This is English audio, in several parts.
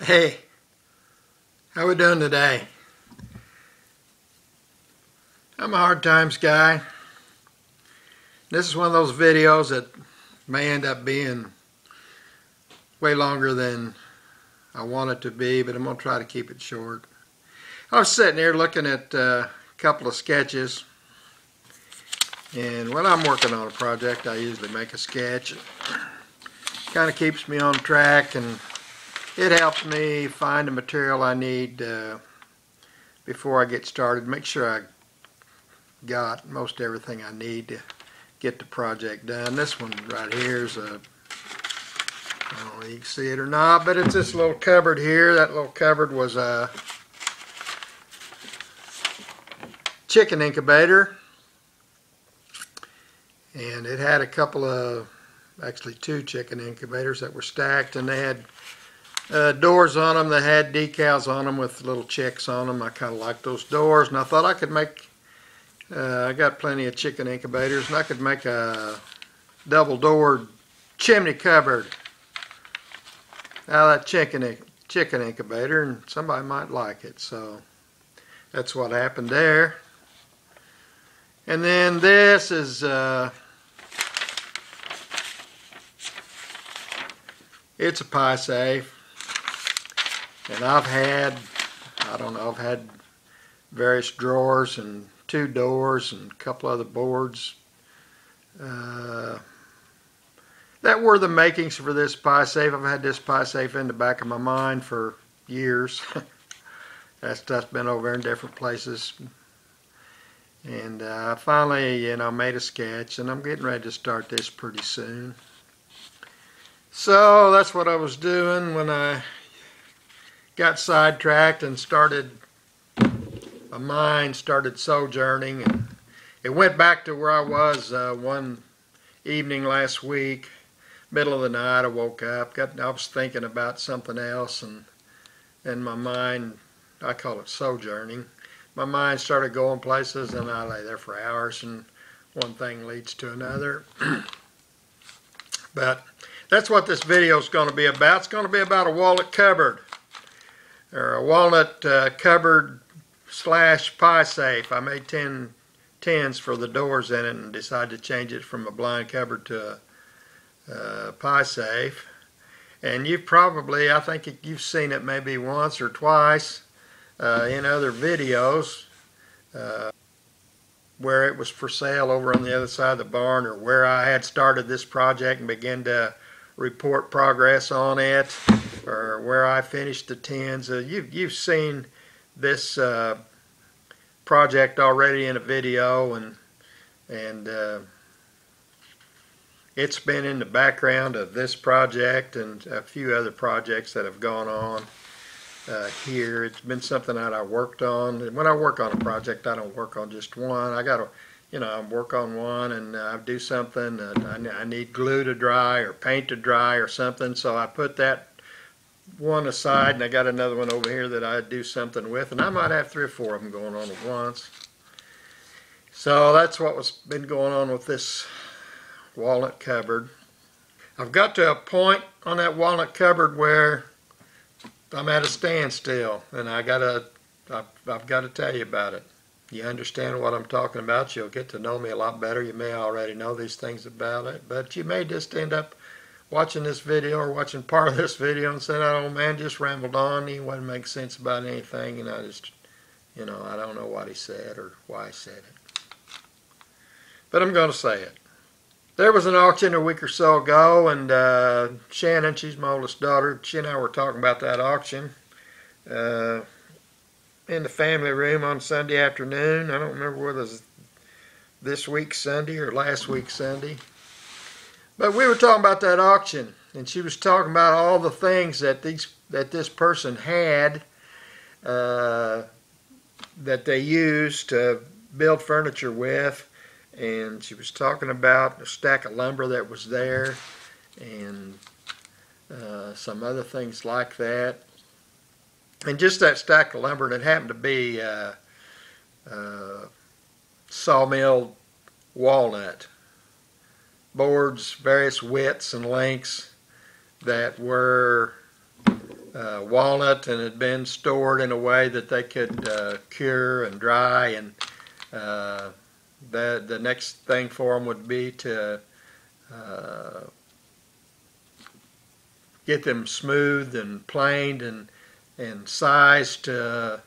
Hey, how we doing today? I'm a hard times guy. This is one of those videos that may end up being way longer than I want it to be, but I'm going to try to keep it short. I was sitting here looking at a couple of sketches, and when I'm working on a project I usually make a sketch. It kind of keeps me on track, and it helps me find the material I need before I get started. Make sure I got most everything I need to get the project done. This one right here is I don't know if you can see it or not, but it's this little cupboard here. That little cupboard was a chicken incubator, and it had a couple of, actually two chicken incubators that were stacked, and they had doors on them that had decals on them with little chicks on them. I kind of like those doors, and I thought I could make, I got plenty of chicken incubators, and I could make a double-doored chimney cupboard out of that chicken incubator, and somebody might like it. So that's what happened there. And then this is it's a pie safe. And I've had, I don't know, I've had various drawers and two doors and a couple other boards that were the makings for this pie safe. I've had this pie safe in the back of my mind for years. That stuff's been over in different places. And I finally, made a sketch, and I'm getting ready to start this pretty soon. So that's what I was doing when I got sidetracked and my mind started sojourning, and it went back to where I was one evening last week, middle of the night. I woke up, I was thinking about something else, and my mind, I call it sojourning, my mind started going places, and I lay there for hours, and one thing leads to another. But that's what this video is going to be about. It's going to be about a walnut cupboard, or a walnut cupboard / pie safe. I made 10 tins for the doors in it and decided to change it from a blind cupboard to a pie safe. And you've probably, I think you've seen it maybe once or twice in other videos where it was for sale over on the other side of the barn, or where I had started this project and began to report progress on it, or where I finished the tins. You've seen this project already in a video, and it's been in the background of this project and a few other projects that have gone on here. It's been something that I worked on, and when I work on a project, I don't work on just one. I gotta, I work on one, and I do something, I need glue to dry or paint to dry or something, so I put that one aside, and I got another one over here that I do something with, and I might have 3 or 4 of them going on at once. So that's what's been going on with this walnut cupboard. I've got to a point on that walnut cupboard where I'm at a standstill, and I've got to tell you about it. You understand what I'm talking about, you'll get to know me a lot better. You may already know these things about it, but you may just end up watching this video or watching part of this video and saying, "Oh man, just rambled on. He wouldn't make sense about anything, and I just, I don't know what he said or why he said it." But I'm going to say it. There was an auction a week or so ago, and Shannon, she's my oldest daughter, she and I were talking about that auction in the family room on Sunday afternoon. I don't remember whether it was this week's Sunday or last week's Sunday. But we were talking about that auction, and she was talking about all the things that this person had that they used to build furniture with. And she was talking about a stack of lumber that was there, and some other things like that. And just that stack of lumber, and it happened to be sawmill walnut boards, various widths and lengths, that were walnut and had been stored in a way that they could cure and dry, and the next thing for them would be to get them smoothed and planed and sized to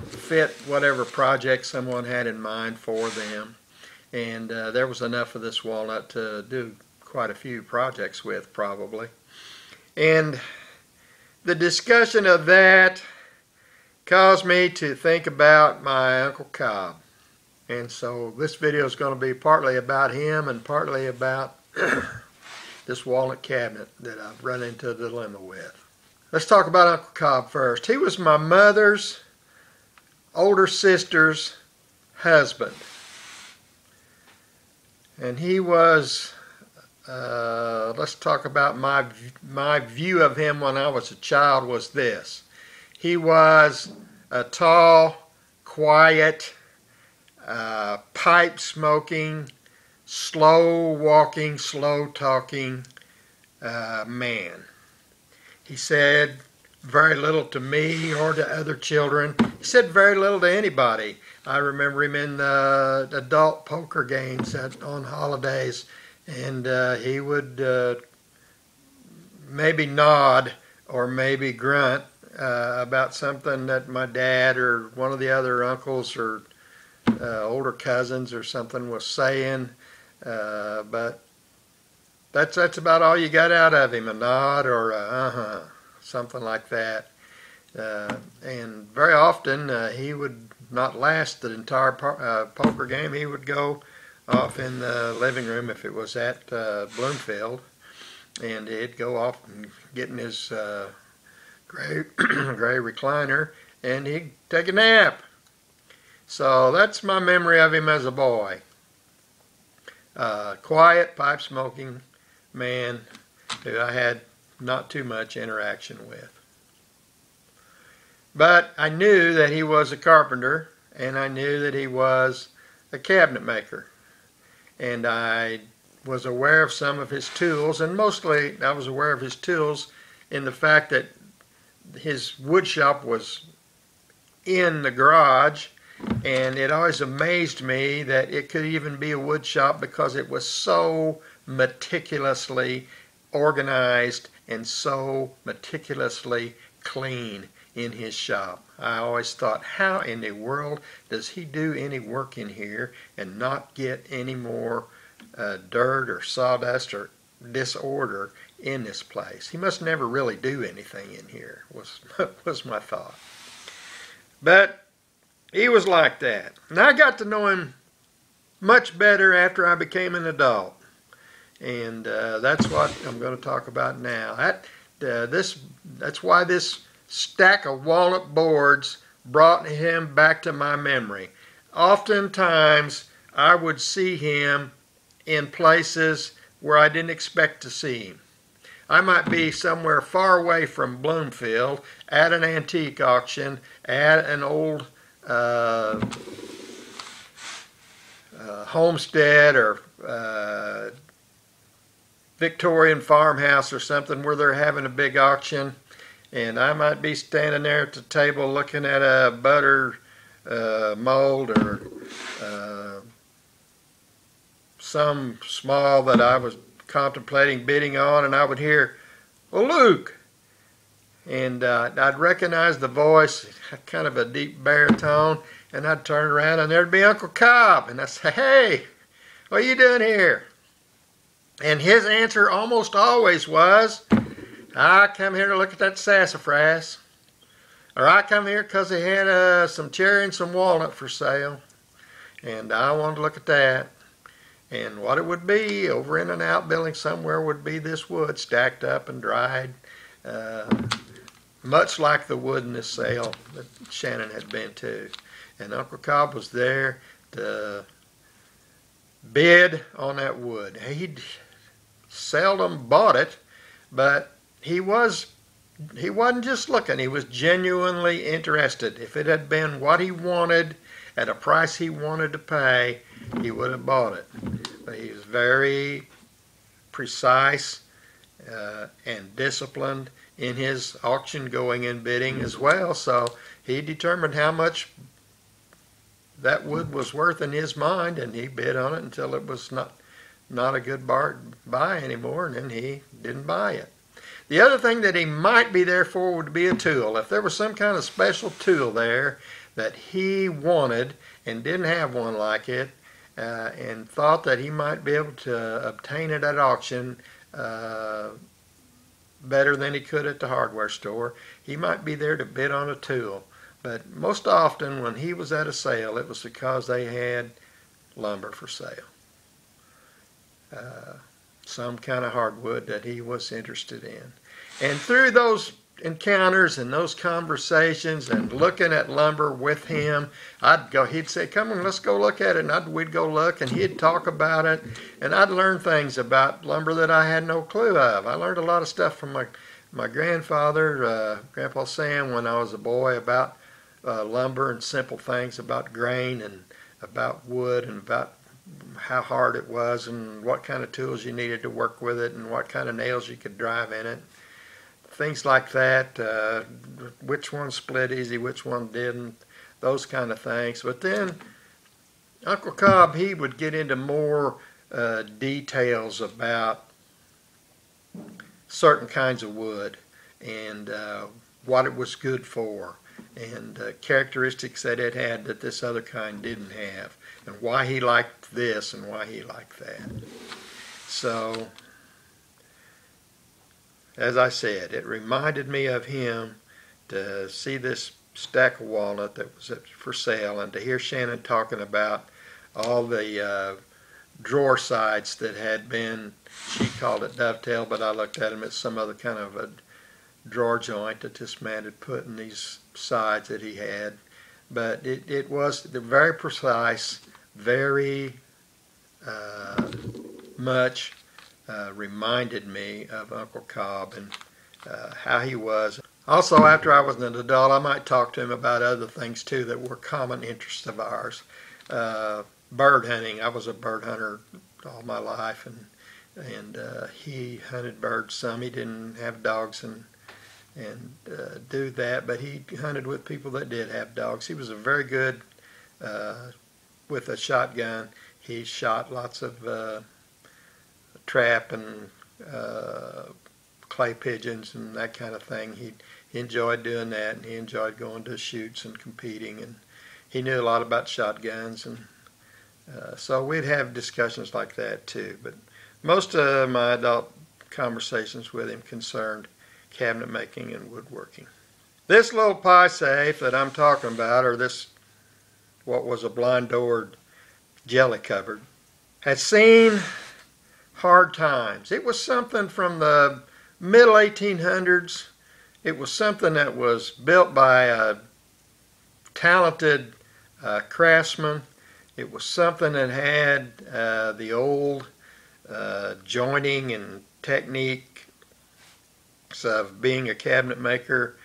fit whatever project someone had in mind for them. And there was enough of this walnut to do quite a few projects with, probably. And the discussion of that caused me to think about my Uncle Cobb. And so this video is going to be partly about him and partly about this walnut cabinet that I've run into a dilemma with. Let's talk about Uncle Cobb first. He was my mother's older sister's husband. And he was, let's talk about my view of him when I was a child was this. He was a tall, quiet, pipe smoking, slow walking, slow talking man. He said very little to me or to other children. He said very little to anybody. I remember him in adult poker games on holidays, and he would maybe nod or maybe grunt about something that my dad or one of the other uncles or older cousins or something was saying, but that's about all you got out of him, a nod or a something like that. And very often he would not last the entire poker game. He would go off in the living room if it was at Bloomfield, and he'd go off and get in his gray recliner and he'd take a nap. So that's my memory of him as a boy. Quiet, pipe smoking man who I had not too much interaction with. But I knew that he was a carpenter, and I knew that he was a cabinet maker. And I was aware of some of his tools, and mostly I was aware of his tools in the fact that his wood shop was in the garage, and it always amazed me that it could even be a wood shop because it was so meticulously organized and so meticulously clean in his shop. I always thought, how in the world does he do any work in here and not get any more dirt or sawdust or disorder in this place? He must never really do anything in here, was my thought. But he was like that. And I got to know him much better after I became an adult. And that's what I'm going to talk about now. That's why this stack of walnut boards brought him back to my memory. Oftentimes, I would see him in places where I didn't expect to see him. I might be somewhere far away from Bloomfield at an antique auction, at an old homestead or Victorian farmhouse or something where they're having a big auction, and I might be standing there at the table looking at a butter mold or some small that I was contemplating bidding on, and I would hear, "Well, Luke," and I'd recognize the voice, kind of a deep baritone, and I'd turn around and there'd be Uncle Cobb, and I'd say, "Hey, what are you doing here?" And his answer almost always was, "I come here to look at that sassafras," or "I come here because they had some cherry and some walnut for sale, and I wanted to look at that." And what it would be over in an outbuilding somewhere would be this wood stacked up and dried, much like the wood in this sale that Shannon had been to. And Uncle Cobb was there to bid on that wood. He'd seldom bought it, but he wasn't just looking. He was genuinely interested. If it had been what he wanted at a price he wanted to pay, he would have bought it. But he was very precise and disciplined in his auction going and bidding as well. So he determined how much that wood was worth in his mind, and he bid on it until it was not a good buy anymore, and then he didn't buy it. The other thing that he might be there for would be a tool. If there was some kind of special tool there that he wanted and didn't have one like it, and thought that he might be able to obtain it at auction better than he could at the hardware store, he might be there to bid on a tool. But most often when he was at a sale, it was because they had lumber for sale. Some kind of hardwood that he was interested in. And through those encounters and those conversations and looking at lumber with him, he'd say, come on, let's go look at it, and we'd go look, and he'd talk about it, and I'd learn things about lumber that I had no clue of. I learned a lot of stuff from my grandfather, Grandpa Sam, when I was a boy, about lumber and simple things about grain and about wood and about how hard it was and what kind of tools you needed to work with it and what kind of nails you could drive in it. Things like that, which one split easy, which one didn't, those kind of things. But then Uncle Cobb, he would get into more details about certain kinds of wood and what it was good for, and characteristics that it had that this other kind didn't have, and why he liked this and why he liked that. So, as I said, it reminded me of him to see this stack of walnut that was for sale, and to hear Shannon talking about all the drawer sides that had been, she called it dovetail, but I looked at them as some other kind of a drawer joint that this man had put in these sides that he had. But it was very precise, very much reminded me of Uncle Cobb and how he was. Also, after I was an adult, I might talk to him about other things too that were common interests of ours. Bird hunting. I was a bird hunter all my life, and he hunted birds some. He didn't have dogs and do that, but he hunted with people that did have dogs. He was a very good with a shotgun. He shot lots of trap and clay pigeons and that kind of thing. He enjoyed doing that, and he enjoyed going to shoots and competing, and he knew a lot about shotguns, and so we'd have discussions like that too. But most of my adult conversations with him concerned cabinet making and woodworking. This little pie safe that I'm talking about, or this what was a blind doored jelly cupboard, had seen hard times. It was something from the middle 1800s. It was something that was built by a talented craftsman. It was something that had the old joining and technique of being a cabinet maker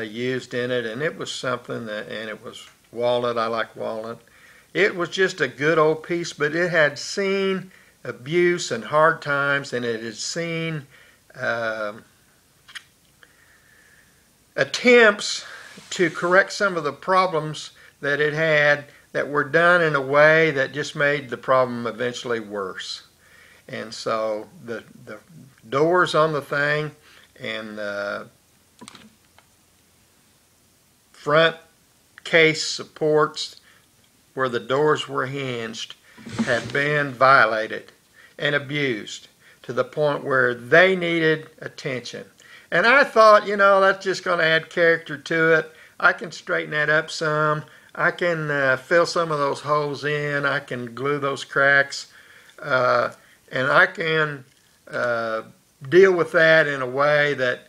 used in it, and it was something that, and it was walnut. I like walnut. It was just a good old piece, but it had seen abuse and hard times, and it had seen attempts to correct some of the problems that it had that were done in a way that just made the problem eventually worse. And so the doors on the thing and front case supports where the doors were hinged had been violated and abused to the point where they needed attention. And I thought, you know, that's just going to add character to it. I can straighten that up some. I can fill some of those holes in. I can glue those cracks. And I can deal with that in a way that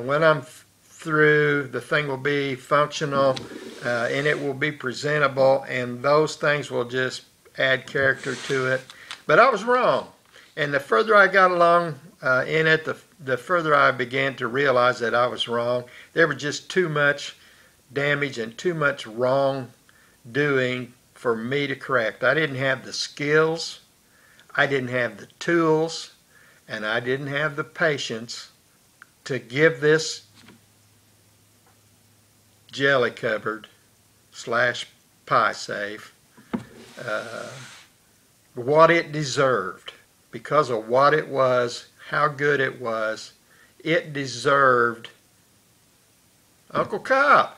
when I'm through, the thing will be functional and it will be presentable, and those things will just add character to it. But I was wrong. And the further I got along in it, the further I began to realize that I was wrong. There was just too much damage and too much wrong doing for me to correct. I didn't have the skills, I didn't have the tools, and I didn't have the patience to give this jelly cupboard / pie safe what it deserved, because of what it was, how good it was. It deserved Uncle Cobb,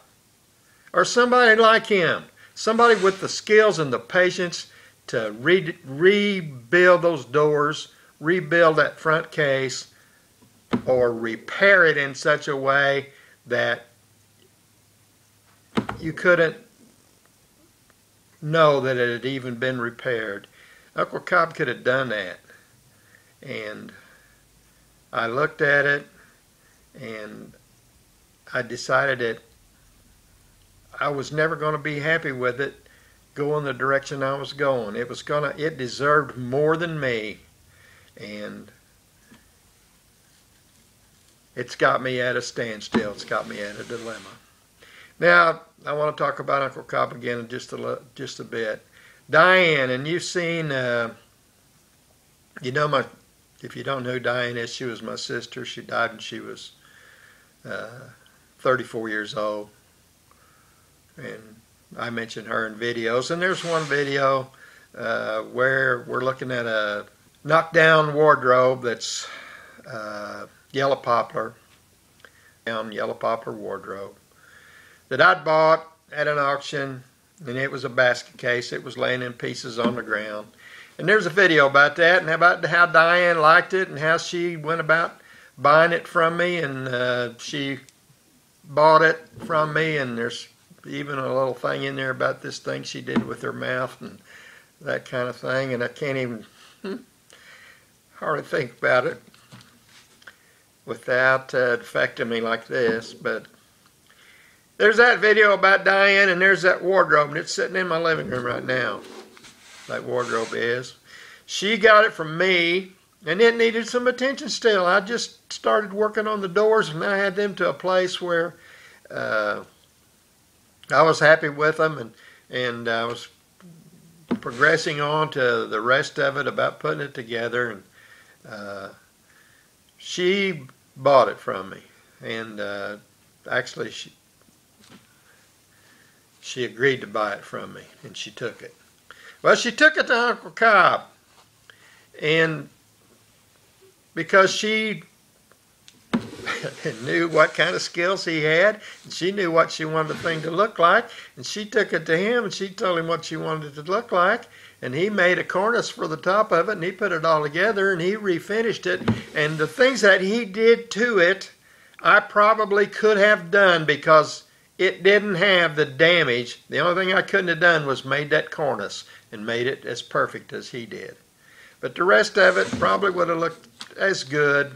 or somebody like him, somebody with the skills and the patience to rebuild those doors, rebuild that front case, or repair it in such a way that you couldn't know that it had even been repaired. Uncle Cobb could have done that. And I looked at it and I decided that I was never going to be happy with it going the direction I was going. It deserved more than me. And it's got me at a standstill. It's got me at a dilemma. Now, I want to talk about Uncle Cobb again in just a bit. Diane, and you've seen, if you don't know who Diane is, she was my sister. She died when she was 34 years old. And I mentioned her in videos. And there's one video where we're looking at a knockdown wardrobe that's yellow poplar wardrobe that I'd bought at an auction, and it was a basket case. It was laying in pieces on the ground. And there's a video about that, and about how Diane liked it and how she went about buying it from me, and she bought it from me, and there's even a little thing in there about this thing she did with her mouth and that kind of thing, and I can't even hardly think about it without affecting me like this. But there's that video about Diane, and there's that wardrobe, and it's sitting in my living room right now. That wardrobe is. She got it from me, and it needed some attention still. I just started working on the doors, and I had them to a place where I was happy with them, and I was progressing on to the rest of it about putting it together. And she bought it from me, and actually she agreed to buy it from me, and she took it. Well, she took it to Uncle Cobb, and because she knew what kind of skills he had, and she knew what she wanted the thing to look like, and she took it to him, and she told him what she wanted it to look like, and he made a cornice for the top of it, and he put it all together, and he refinished it. And the things that he did to it, I probably could have done, because it didn't have the damage. The only thing I couldn't have done was made that cornice and made it as perfect as he did. But the rest of it probably would have looked as good.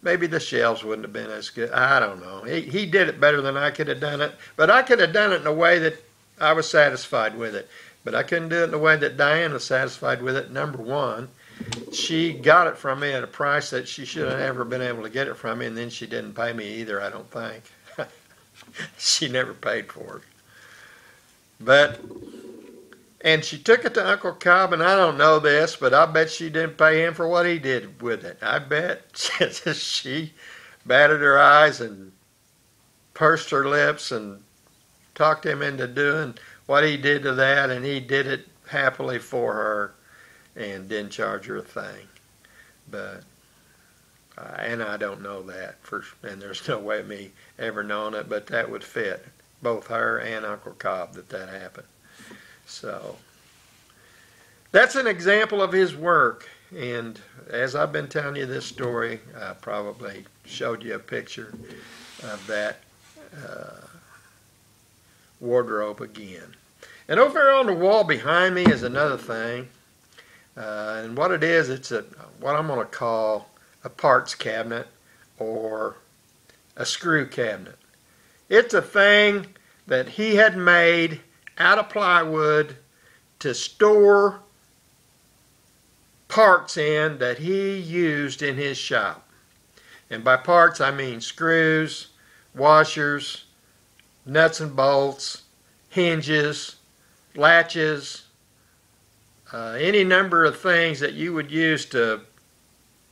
Maybe the shelves wouldn't have been as good. I don't know. He did it better than I could have done it. But I could have done it in a way that I was satisfied with it. But I couldn't do it in the way that Diane was satisfied with it. Number one, she got it from me at a price that she should have never been able to get it from me, and then she didn't pay me either, I don't think. She never paid for it. And she took it to Uncle Cobb, and I don't know this, but I bet she didn't pay him for what he did with it. I bet she batted her eyes and pursed her lips and talked him into doing what he did to that, and he did it happily for her and didn't charge her a thing. But and I don't know that, and there's no way of me ever knowing it, but that would fit both her and Uncle Cobb that happened. So that's an example of his work. And as I've been telling you this story, I probably showed you a picture of that wardrobe again. And over there on the wall behind me is another thing. And what it is, it's what I'm going to call a parts cabinet or a screw cabinet. It's a thing that he had made out of plywood to store parts in that he used in his shop. And by parts I mean screws, washers, nuts and bolts, hinges, latches, any number of things that you would use to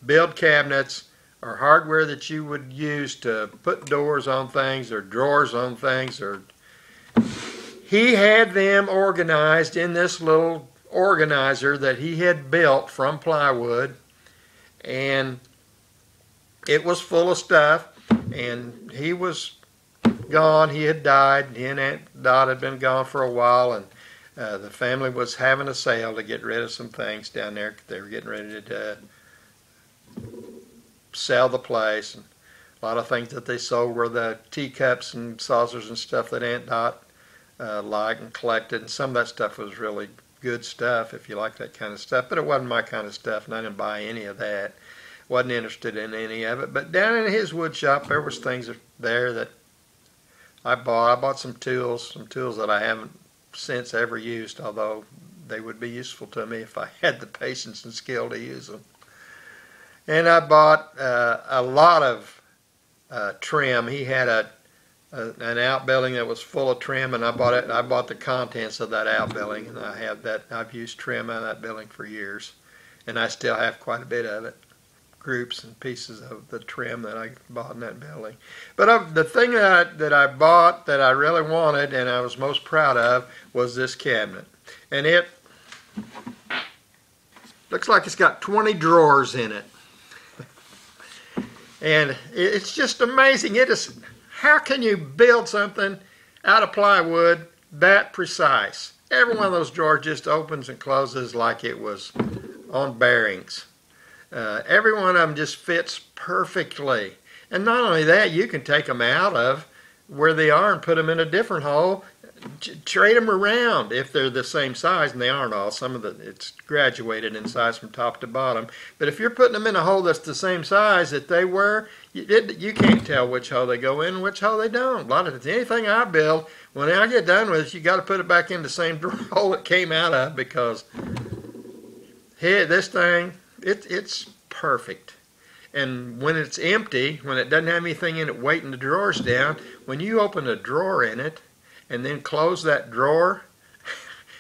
build cabinets or hardware that you would use to put doors on things or drawers on things, or he had them organized in this little organizer that he had built from plywood, and it was full of stuff. And he was gone. He had died. He and Aunt Dot had been gone for a while, and the family was having a sale to get rid of some things down there. They were getting ready to sell the place. And a lot of things that they sold were the teacups and saucers and stuff that Aunt Dot liked and collected. And some of that stuff was really good stuff if you like that kind of stuff. But it wasn't my kind of stuff, and I didn't buy any of that. Wasn't interested in any of it. But down in his wood shop, there was things there that I bought. I bought some tools that I haven't since ever used, although they would be useful to me if I had the patience and skill to use them. And I bought a lot of trim. He had an outbuilding that was full of trim, and I bought the contents of that outbuilding, and I have that. I've used trim out of that building for years, and I still have quite a bit of it. Groups and pieces of the trim that I bought in that building. But the thing that I bought that I really wanted and I was most proud of was this cabinet. And it looks like it's got 20 drawers in it. And it's just amazing. How can you build something out of plywood that precise? Every one of those drawers just opens and closes like it was on bearings. Every one of them just fits perfectly. And not only that, you can take them out of where they are and put them in a different hole, trade them around if they're the same size, and they aren't all. Some of it's graduated in size from top to bottom. But if you're putting them in a hole that's the same size that they were, you can't tell which hole they go in and which hole they don't. A lot of anything I build, when I get done with it, you got to put it back in the same hole it came out of, because hey, this thing, it's perfect. And when it's empty, when it doesn't have anything in it weighting the drawers down, when you open a drawer in it and then close that drawer,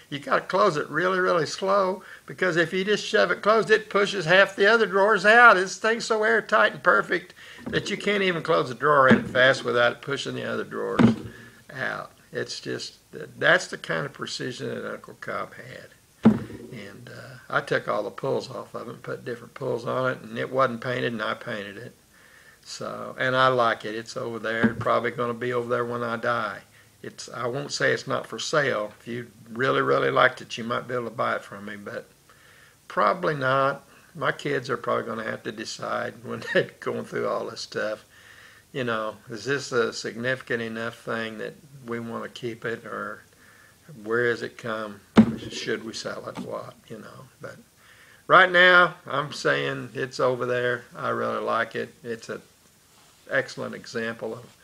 you got to close it really, really slow, because if you just shove it closed, it pushes half the other drawers out. This thing's so airtight and perfect that you can't even close the drawer in it fast without it pushing the other drawers out. It's just, that's the kind of precision that Uncle Cobb had. And I took all the pulls off of it and put different pulls on it, and it wasn't painted, and I painted it. So, and I like it. It's over there. It's probably going to be over there when I die. I won't say it's not for sale. If you really, really liked it, you might be able to buy it from me, but probably not. My kids are probably going to have to decide when they're going through all this stuff. You know, is this a significant enough thing that we want to keep it, or where has it come? Should we sell it? What, you know? But right now, I'm saying it's over there. I really like it. It's an excellent example of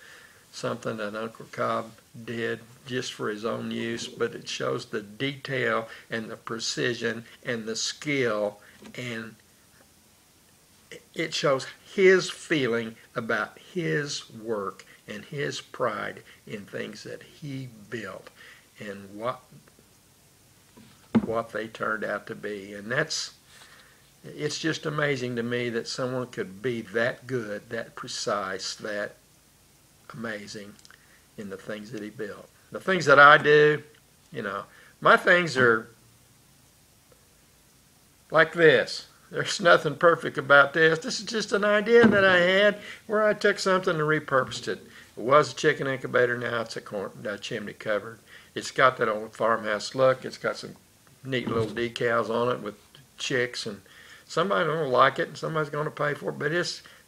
something that Uncle Cobb did just for his own use, but it shows the detail and the precision and the skill, and it shows his feeling about his work and his pride in things that he built and what they turned out to be. And it's just amazing to me that someone could be that good, that precise, that amazing in the things that he built. The things that I do, you know, my things are like this. There's nothing perfect about this. This is just an idea that I had where I took something and repurposed it. It was a chicken incubator, now it's a chimney cupboard. It's got that old farmhouse look. It's got some neat little decals on it with chicks, and somebody don't like it and somebody's going to pay for it, but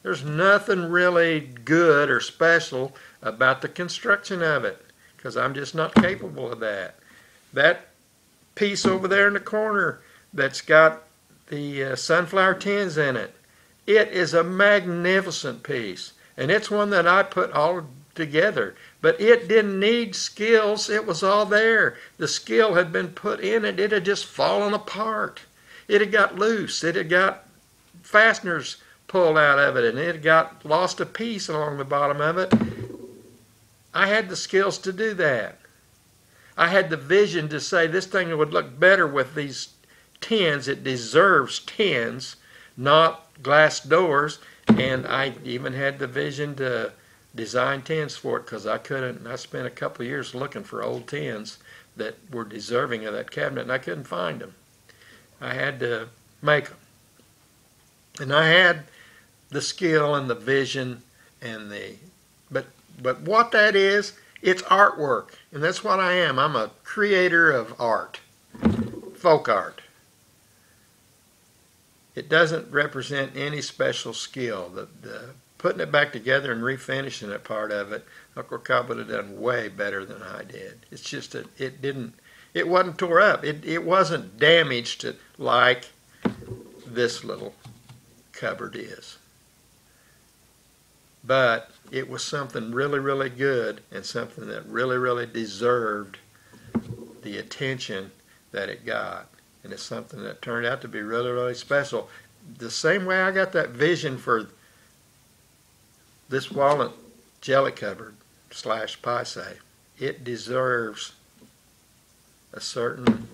there's nothing really good or special about the construction of it, because I'm just not capable of that. That piece over there in the corner that's got the sunflower tins in it, it is a magnificent piece, and it's one that I put all together, but it didn't need skills. It was all there. The skill had been put in it. It had just fallen apart. It had got loose. It had got fasteners pulled out of it, and it had got lost a piece along the bottom of it. I had the skills to do that. I had the vision to say this thing would look better with these tins. It deserves tins, not glass doors. And I even had the vision to design tins for it because I couldn't. I spent a couple of years looking for old tins that were deserving of that cabinet, and I couldn't find them. I had to make them. And I had the skill and the vision and but what that is, it's artwork, and that's what I am. I'm a creator of art, folk art. It doesn't represent any special skill. The putting it back together and refinishing it part of it, Uncle Cobb would have done way better than I did. It's just that it wasn't tore up. It wasn't damaged like this little cupboard is. But it was something really, really good and something that really, really deserved the attention that it got. And it's something that turned out to be really, really special. The same way I got that vision for this walnut jelly cupboard / pie safe, it deserves a certain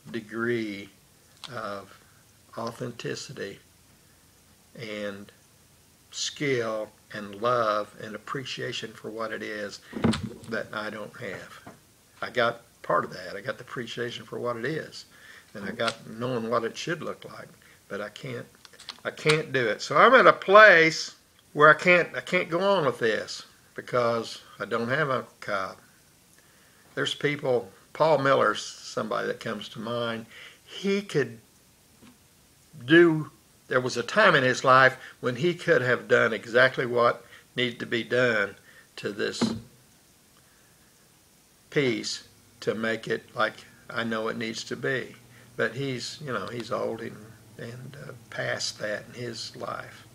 degree of authenticity and skill and love and appreciation for what it is that I don't have. I got part of that. I got the appreciation for what it is, and I got knowing what it should look like, but I can't do it. So I'm at a place where I can't go on with this because I don't have Uncle Cobb. There's people, Paul Miller's somebody that comes to mind. He could do, there was a time in his life when he could have done exactly what needed to be done to this piece to make it like I know it needs to be. But he's old and past that in his life.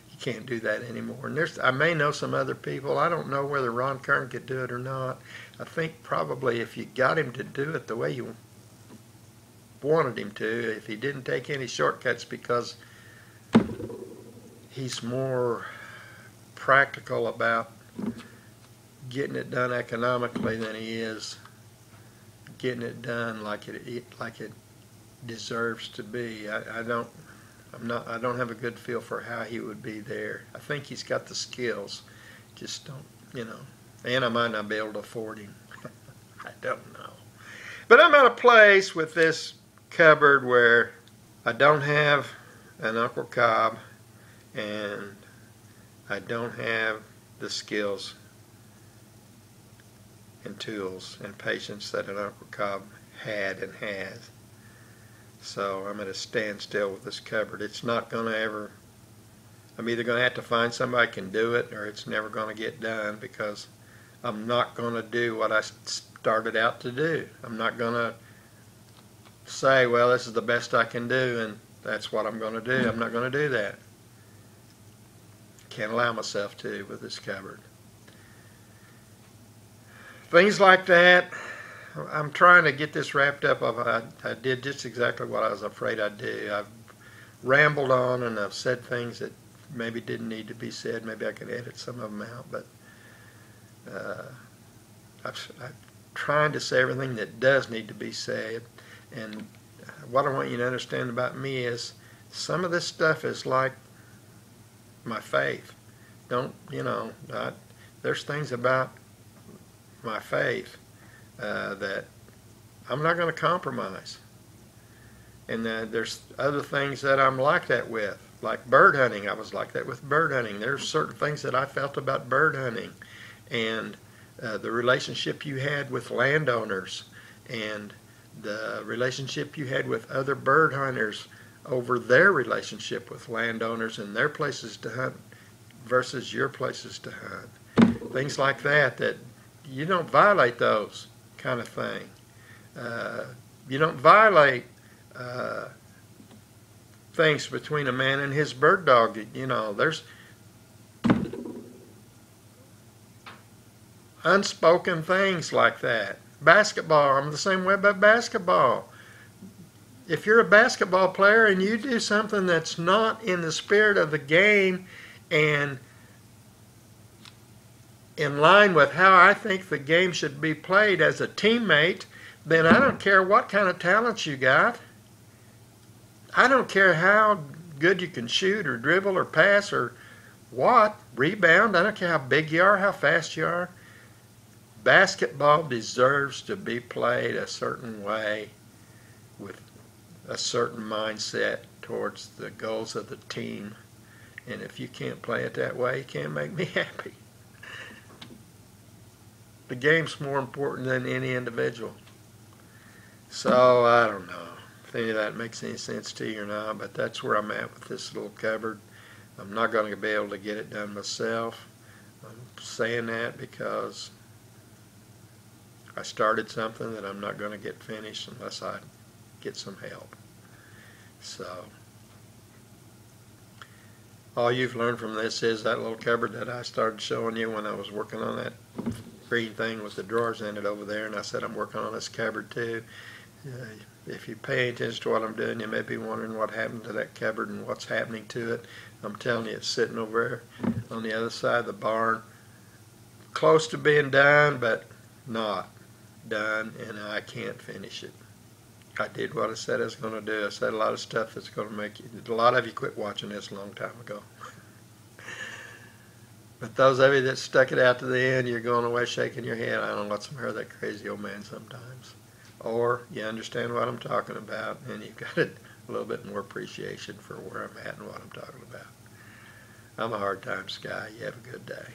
He can't do that anymore. And I may know some other people. I don't know whether Ron Kern could do it or not. I think probably if you got him to do it the way you wanted him to, if he didn't take any shortcuts, because he's more practical about getting it done economically than he is getting it done like it deserves to be. I don't have a good feel for how he would be there. I think he's got the skills, just don't, and I might not be able to afford him. I don't know. But I'm at a place with this cupboard where I don't have an Uncle Cobb and I don't have the skills and tools and patience that an Uncle Cobb had and has. So I'm at a standstill with this cupboard. It's not going to ever, I'm either going to have to find somebody who can do it or it's never going to get done because I'm not going to do what I started out to do. I'm not going to say, well, this is the best I can do and that's what I'm going to do. I'm not going to do that. Can't allow myself to with this cupboard. Things like that. I'm trying to get this wrapped up. I did just exactly what I was afraid I'd do. I've rambled on and I've said things that maybe didn't need to be said. Maybe I could edit some of them out, but I'm trying to say everything that does need to be said. And what I want you to understand about me is some of this stuff is like my faith. There's things about my faith that I'm not going to compromise. And there's other things that I'm like that with, like bird hunting. I was like that with bird hunting. There's certain things that I felt about bird hunting and the relationship you had with landowners and the relationship you had with other bird hunters over their relationship with landowners and their places to hunt versus your places to hunt. Things like that you don't violate those kind of thing. You don't violate things between a man and his bird dog. There's unspoken things like that. Basketball, I'm the same way about basketball. If you're a basketball player and you do something that's not in the spirit of the game and in line with how I think the game should be played as a teammate, then I don't care what kind of talents you got. I don't care how good you can shoot or dribble or pass or what, rebound, I don't care how big you are, how fast you are. Basketball deserves to be played a certain way with a certain mindset towards the goals of the team. And if you can't play it that way, you can't make me happy. The game's more important than any individual. So I don't know if any of that makes any sense to you or not, but that's where I'm at with this little cupboard. I'm not going to be able to get it done myself. I'm saying that because I started something that I'm not going to get finished unless I get some help. So all you've learned from this is that little cupboard that I started showing you when I was working on that green thing with the drawers in it over there, and I said I'm working on this cupboard too. If you pay attention to what I'm doing, you may be wondering what happened to that cupboard and what's happening to it. I'm telling you, it's sitting over there on the other side of the barn, close to being done, but not done, and I can't finish it. I did what I said I was going to do. I said a lot of stuff that's going to make you, a lot of you quit watching this a long time ago. But those of you that stuck it out to the end, you're going away shaking your head. I don't know what's the matter with that crazy old man sometimes. Or you understand what I'm talking about, and you've got a little bit more appreciation for where I'm at and what I'm talking about. I'm a hard times guy. You have a good day.